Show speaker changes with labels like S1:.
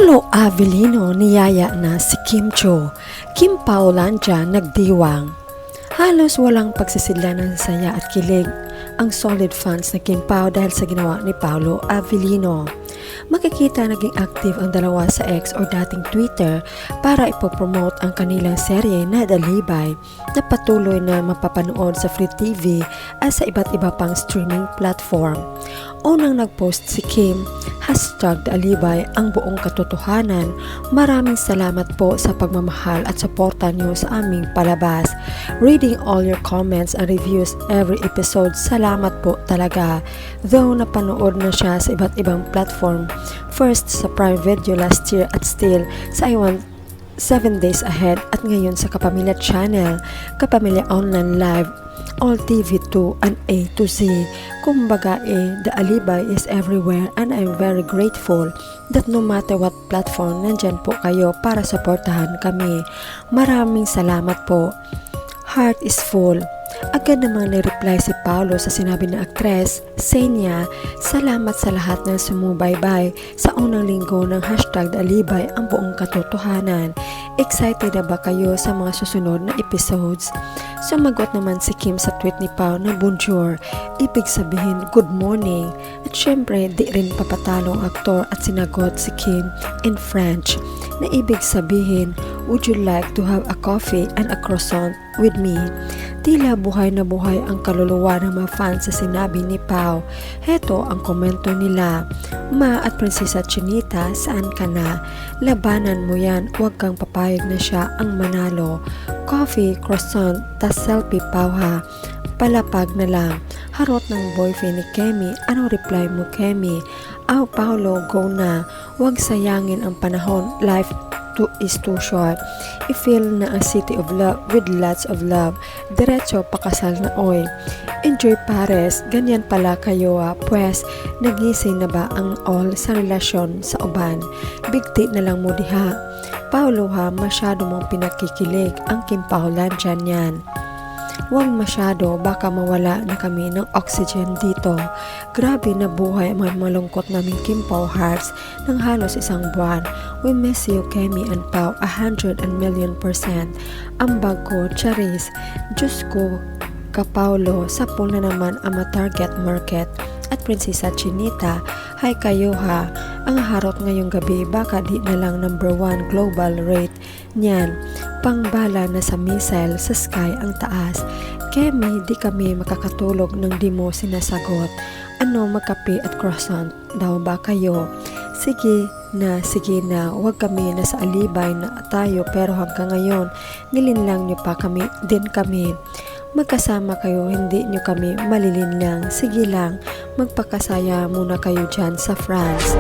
S1: Paolo Avellino niyaya na si Kim Cho. Kim Paulandia nagdiwang. Halos walang pagsisidla ng saya at kilig ang solid fans na Kim Pao dahil sa ginawa ni Paolo Avellino. Makikita naging active ang dalawa sa X o dating Twitter para ipopromote ang kanilang serye na Dalibay na patuloy na mapapanood sa Free TV at sa iba't iba pang streaming platform. Unang nagpost si Kim, #Dalibay ang buong katotohanan. Maraming salamat po sa pagmamahal at suporta niyo sa aming palabas. Reading all your comments and reviews every episode, salamat po talaga. Though napanood na siya sa iba't ibang platform, first sa Prime Video last year at still sa iwan 7 days ahead at ngayon sa Kapamilya Channel, Kapamilya Online Live, All TV2 and A to Z. Kumbaga Dalibay is everywhere and I'm very grateful that no matter what platform nandyan po kayo para suportahan kami. Maraming salamat po. Heart is full. Agad namang nireply si Paolo sa sinabi ng aktres. Say niya, salamat sa lahat ng sumubaybay sa unang linggo ng #Dalibay ang buong katotohanan. Excited na ba kayo sa mga susunod na episodes? Sumagot naman si Kim sa tweet ni Pao na bonjour, ibig sabihin good morning. At syempre di rin papatalo ang aktor at sinagot si Kim in French na ibig sabihin, would you like to have a coffee and a croissant with me? Tila buhay na buhay ang kaluluwa ng mga fans sa sinabi ni Pao. Heto ang komento nila. Ma at Prinsesa Chinita, saan ka na? Labanan mo yan, huwag kang papayag na siya ang manalo. Coffee, croissant, tas selfie Pao ha. Palapag na lang. Harot ng boyfriend ni Kemi. Anong reply mo Kemi? Aw Paolo, go na. Huwag sayangin ang panahon. Life is too short. I-feel na ang city of love with lots of love. Diretso pakasal na oy. Enjoy pares. Ganyan pala kayo Pwes, nagising na ba ang all sa relasyon sa uban? Bigti na lang mo diha. Paolo ha, masyado mong pinakikilig ang Kim Paulandia niyan. Huwag masyado, baka mawala na kami ng oxygen dito. Grabe na buhay ang malungkot naming Kim Pao hearts ng halos isang buwan. We miss you Kemi and Pao 100,000,000%. Ambag ko, Charis. Diyos ko, Kapaulo, sapul na naman ang target market. At Prinsesa Chinita, hi kayo ha. Ang harot ngayong gabi, baka di na lang #1 global rate niyan. Pangbala na sa missile sa sky ang taas. Kemi, di kami makakatulog nang di mo sinasagot. Ano, magkape at croissant daw ba kayo? Sige na, huwag kami nasa alibay na tayo pero hanggang ngayon, nilinlang niyo pa kami, din kami. Magkasama kayo, hindi nyo kami malilinlang. Sige lang, magpakasaya muna kayo dyan sa France.